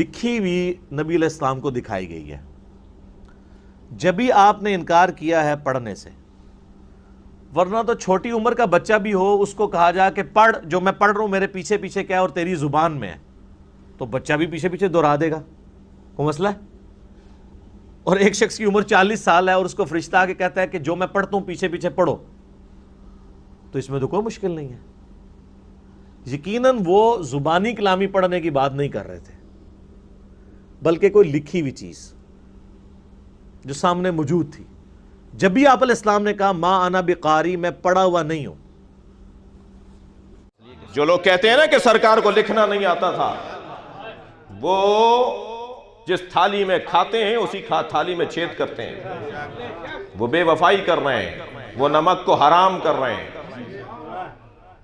لکھی ہوئی نبی علیہ السلام کو دکھائی گئی ہے۔ جب بھی آپ نے انکار کیا ہے پڑھنے سے، ورنہ تو چھوٹی عمر کا بچہ بھی ہو، اس کو کہا جا کہ پڑھ، جو میں پڑھ رہا ہوں میرے پیچھے پیچھے کیا ہے اور تیری زبان میں ہے، تو بچہ بھی پیچھے پیچھے دہرا دے گا، کوئی مسئلہ ہے؟ اور ایک شخص کی عمر 40 سال ہے اور اس کو فرشتہ آ کے کہتا ہے کہ جو میں پڑھتا ہوں پیچھے پیچھے پڑھو، تو اس میں تو کوئی مشکل نہیں ہے۔ یقیناً وہ زبانی کلامی پڑھنے کی بات نہیں کر رہے تھے، بلکہ کوئی لکھی ہوئی چیز جو سامنے موجود تھی۔ جب بھی آپ علیہ السلام نے کہا ما انا بقاری، میں پڑھا ہوا نہیں ہوں۔ جو لوگ کہتے ہیں نا کہ سرکار کو لکھنا نہیں آتا تھا، وہ جس تھالی میں کھاتے ہیں اسی تھالی میں چھید کرتے ہیں، وہ بے وفائی کر رہے ہیں، وہ نمک کو حرام کر رہے ہیں۔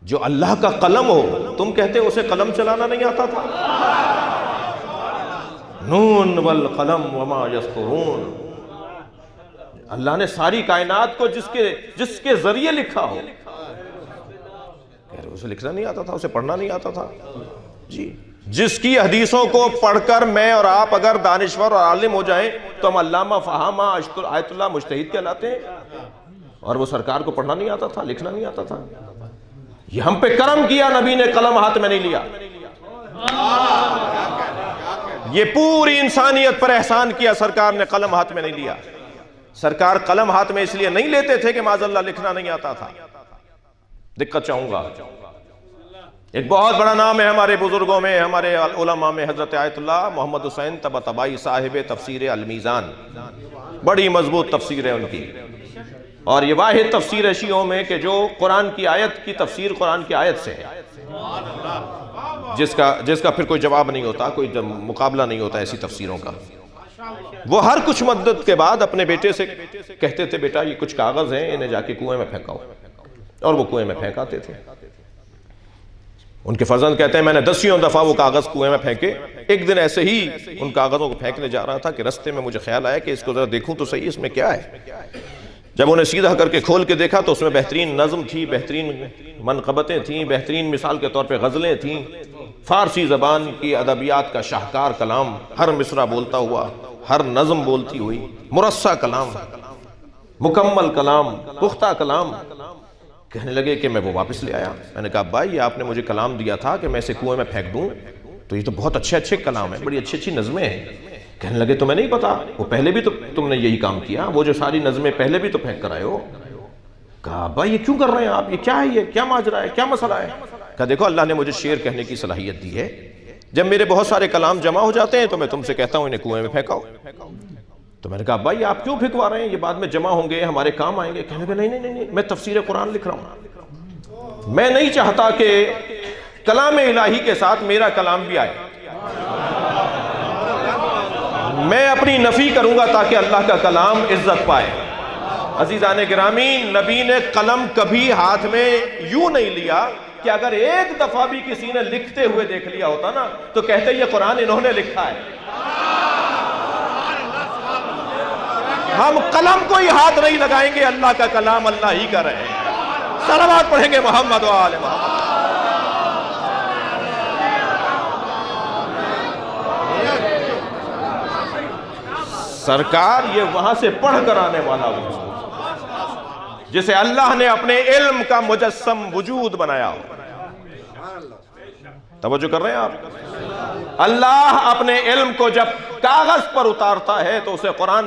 جو اللہ کا قلم ہو، تم کہتے اسے قلم چلانا نہیں آتا تھا؟ نون والقلم وما یسطرون، اللہ نے ساری کائنات کو جس کے ذریعے لکھا ہو، اسے لکھنا نہیں آتا تھا، اسے پڑھنا نہیں آتا تھا۔ جی، جس کی حدیثوں کو پڑھ کر میں اور آپ اگر دانشور اور عالم ہو جائیں تو ہم علامہ فہامہ آیت اللہ مجتہد کہلاتے ہیں، اور وہ سرکار کو پڑھنا نہیں آتا تھا، لکھنا نہیں آتا تھا۔ یہ ہم پہ کرم کیا، نبی نے قلم ہاتھ میں نہیں لیا۔ یہ پوری انسانیت پر احسان کیا، سرکار نے قلم ہاتھ میں نہیں لیا۔ سرکار قلم ہاتھ میں اس لیے نہیں لیتے تھے کہ معاذ اللہ لکھنا نہیں آتا تھا۔ دقت چاہوں گا، ایک بہت بڑا نام ہے ہمارے بزرگوں میں، ہمارے علماء میں، حضرت آیت اللہ محمد حسین طباطبائی صاحب تفسیر المیزان، بڑی مضبوط تفسیر ہے ان کی، اور یہ واحد تفسیر ہے شیعوں میں کہ جو قرآن کی آیت کی تفسیر قرآن کی آیت سے ہے، جس کا پھر کوئی جواب نہیں ہوتا، کوئی مقابلہ نہیں ہوتا ایسی تفسیروں کا۔ وہ ہر کچھ مدت کے بعد اپنے بیٹے سے کہتے تھے بیٹا یہ کچھ کاغذ ہیں، انہیں جا کے کنویں میں پھینکاؤ، اور وہ کنویں میں پھینکاتے تھے۔ ان کے فرزند کہتے ہیں میں نے 10 دفعہ وہ کاغذ کنویں میں پھینکے۔ ایک دن ایسے ہی ان کاغذوں کو پھینکنے جا رہا تھا کہ رستے میں مجھے خیال آیا کہ اس کو ذرا دیکھوں تو صحیح اس میں کیا ہے۔ جب انہیں سیدھا کر کے کھول کے دیکھا تو اس میں بہترین نظم تھی، بہترین منقبتیں تھیں، بہترین مثال کے طور پہ غزلیں تھیں، فارسی زبان کی ادبیات کا شاہکار کلام، ہر مصرع بولتا ہوا، ہر نظم بولتی ہوئی، مرصع کلام، مکمل کلام، پختہ کلام۔ کہنے لگے کہ میں وہ واپس لے آیا۔ میں نے کہا بھائی یہ آپ نے مجھے کلام دیا تھا کہ میں اسے کنویں میں پھینک دوں، تو یہ تو بہت اچھے کلام ہیں، بڑی اچھی نظمیں ہیں۔ کہنے لگے تمہیں نہیں پتا، وہ پہلے بھی تو تم نے یہی کام کیا، وہ جو ساری نظمیں پہلے بھی تو پھینک کر آئے ہو۔ کہا بھائی یہ کیوں کر رہے ہیں آپ، یہ کیا ہے، یہ کیا ماجرا ہے، کیا مسئلہ ہے؟ کہا دیکھو اللہ نے مجھے شعر کہنے کی صلاحیت دی ہے، جب میرے بہت سارے کلام جمع ہو جاتے ہیں تو میں تم سے کہتا ہوں انہیں کنویں میں پھینکاؤ۔ تو میں نے کہا بھائی آپ کیوں پھینکوا رہے ہیں، یہ بعد میں جمع ہوں گے، ہمارے کام آئیں گے۔ کہنے لگے نہیں، میں تفسیر قرآن لکھ رہا ہوں، میں نہیں چاہتا کہ کلام الہی کے ساتھ میرا کلام بھی آئے، میں اپنی نفی کروں گا تاکہ اللہ کا کلام عزت پائے۔ عزیزان گرامی، نبی نے قلم کبھی ہاتھ میں یوں نہیں لیا کہ اگر ایک دفعہ بھی کسی نے لکھتے ہوئے دیکھ لیا ہوتا نا تو کہتے یہ قرآن انہوں نے لکھا ہے۔ ہم قلم کو ہی ہاتھ نہیں لگائیں گے، اللہ کا کلام اللہ ہی کا رہے۔ صلوات پڑھیں گے محمد و آل محمد۔ سرکار یہ وہاں سے پڑھ کر آنے والا ہو جسے اللہ نے اپنے علم کا مجسم وجود بنایا ہو۔ توجہ کر رہے ہیں آپ؟ اللہ اپنے علم کو جب کاغذ پر اتارتا ہے تو اسے قرآن